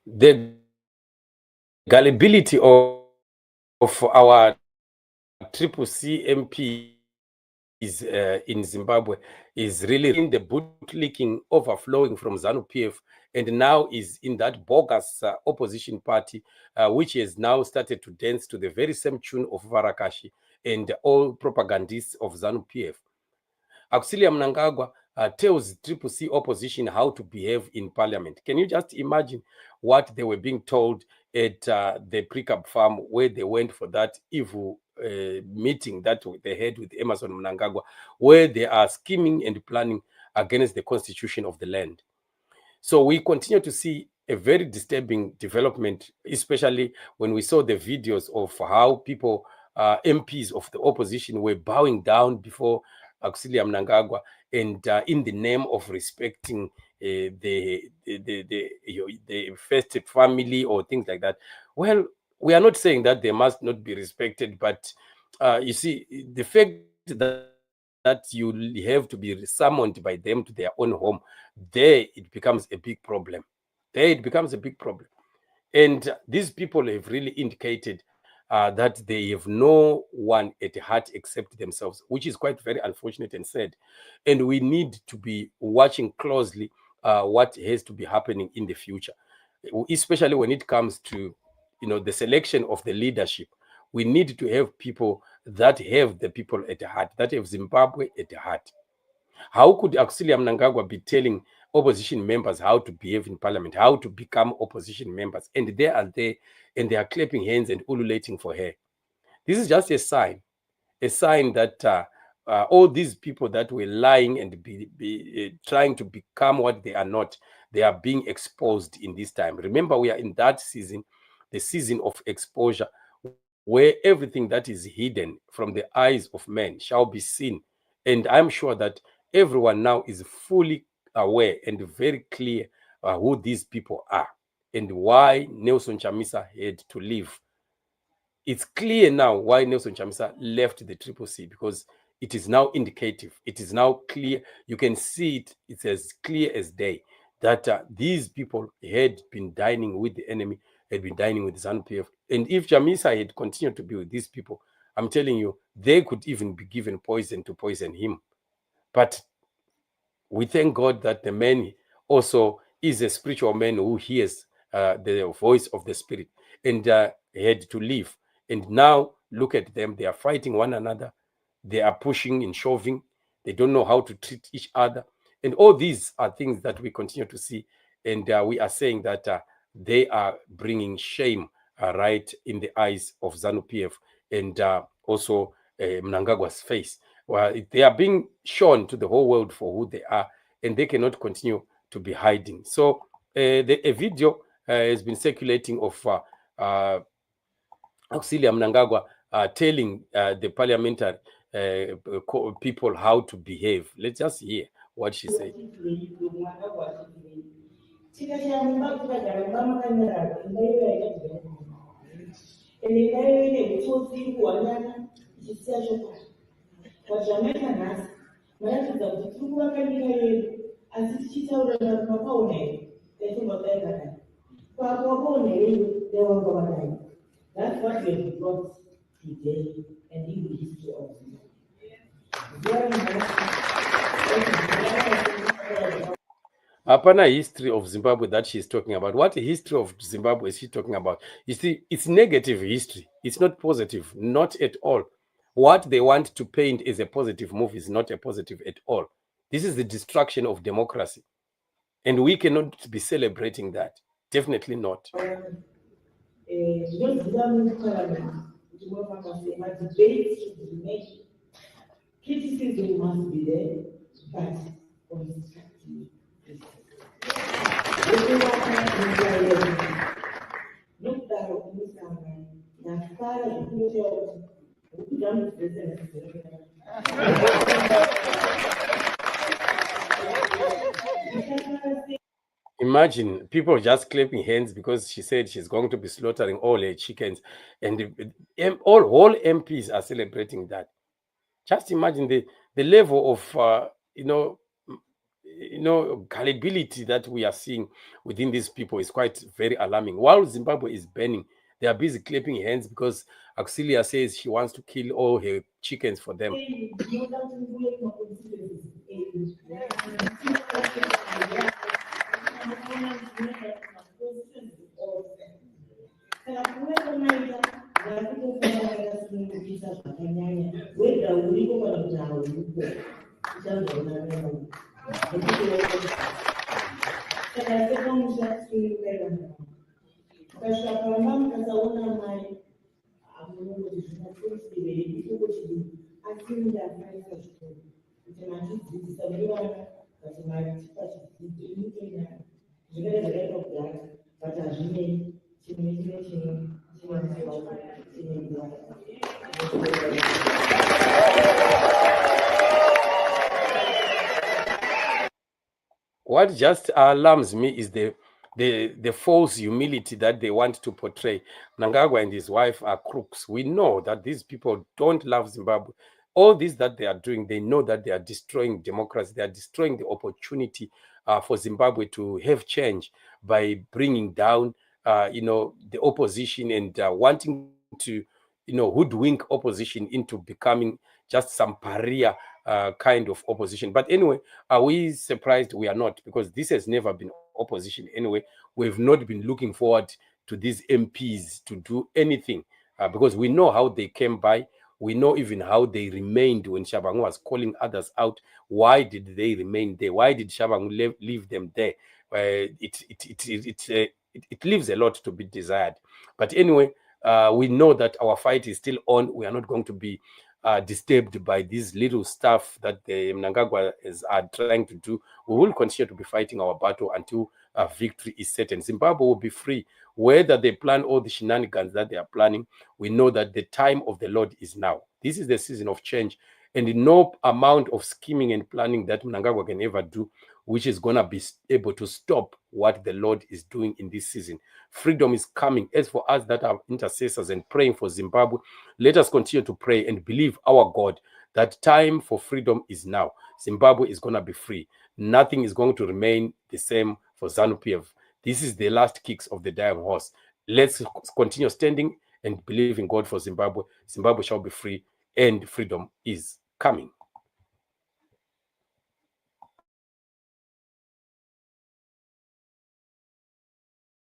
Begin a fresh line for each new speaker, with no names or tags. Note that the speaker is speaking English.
the gullibility of our triple C MPs in Zimbabwe is really in the bootlicking overflowing from ZANU-PF, and now is in that bogus opposition party, which has now started to dance to the very same tune of Varakashi and all propagandists of ZANU-PF. Auxillia Mnangagwa tells Triple C opposition how to behave in parliament. Can you just imagine what they were being told at the Precab farm, where they went for that evil meeting that they had with Emerson Mnangagwa, where they are scheming and planning against the constitution of the land? So we continue to see a very disturbing development, especially when we saw the videos of how people, MPs of the opposition, were bowing down before Auxillia Mnangagwa, and in the name of respecting the first family or things like that. Well, we are not saying that they must not be respected, but you see, the fact that you have to be summoned by them to their own home, there it becomes a big problem. There it becomes a big problem. And these people have really indicated that they have no one at heart except themselves, which is quite very unfortunate and sad. And we need to be watching closely what has to be happening in the future, especially when it comes to, the selection of the leadership. We need to have people that have the people at heart, that have Zimbabwe at heart. How could Auxillia Mnangagwa be telling opposition members how to behave in parliament, how to become opposition members, and they are there and they are clapping hands and ululating for her? This is just a sign that all these people that were lying and trying to become what they are not, they are being exposed in this time. Remember, we are in that season, the season of exposure, where everything that is hidden from the eyes of men shall be seen. And I'm sure that everyone now is fully aware and very clear who these people are and why Nelson Chamisa had to leave. It's clear now why Nelson Chamisa left the Triple C, because it is now indicative. It is now clear. You can see it. It's as clear as day that these people had been dining with the enemy, had been dining with ZANU-PF. And if Chamisa had continued to be with these people, I'm telling you, they could even be given poison to poison him. But we thank God that the man also is a spiritual man who hears the voice of the Spirit, and had to leave. And now look at them. They are fighting one another. They are pushing and shoving. They don't know how to treat each other. And all these are things that we continue to see. And we are saying that they are bringing shame right in the eyes of ZANU-PF and also Mnangagwa's face. Well, they are being shown to the whole world for who they are, and they cannot continue to be hiding. So a video has been circulating of Auxillia Mnangagwa telling the parliamentary people how to behave. Let's just hear what she said.
That's what we have brought today and in the history of Zimbabwe.
Apana history of Zimbabwe that she's talking about. What history of Zimbabwe is she talking about? You see, it's negative history. It's not positive, not at all. What they want to paint as a positive move is not a positive at all. This is the destruction of democracy. And we cannot be celebrating that. Definitely not.
Criticism must be there, but constructive.
Imagine people just clapping hands because she said she's going to be slaughtering all her chickens, and all MPs are celebrating that. Just imagine the level of gullibility that we are seeing within these people is quite very alarming. While Zimbabwe is burning, they are busy clapping hands because Auxilia says she wants to kill all her chickens for them. What just alarms me is the false humility that they want to portray. Mnangagwa and his wife are crooks. We know that these people don't love Zimbabwe. All this that they are doing, they know that they are destroying democracy. They are destroying the opportunity for Zimbabwe to have change by bringing down, the opposition and wanting to, hoodwink opposition into becoming just some pariah kind of opposition. But anyway, are we surprised? We are not, because this has never been opposition anyway. We've not been looking forward to these MPs to do anything because we know how they came by. We know even how they remained when Shabangu was calling others out. Why did they remain there? Why did Shabangu leave them there? It leaves a lot to be desired. But anyway, we know that our fight is still on. We are not going to be disturbed by this little stuff that the Mnangagwa are trying to do. We will continue to be fighting our battle until victory is certain. Zimbabwe will be free. Whether they plan all the shenanigans that they are planning, we know that the time of the Lord is now. This is the season of change. And no amount of scheming and planning that Mnangagwa can ever do, which is going to be able to stop what the Lord is doing in this season. Freedom is coming. As for us that are intercessors and praying for Zimbabwe, let us continue to pray and believe our God that time for freedom is now. Zimbabwe is going to be free. Nothing is going to remain the same for ZANU-PF. This is the last kicks of the dying horse. Let's continue standing and believe in God for Zimbabwe. Zimbabwe shall be free and freedom is coming.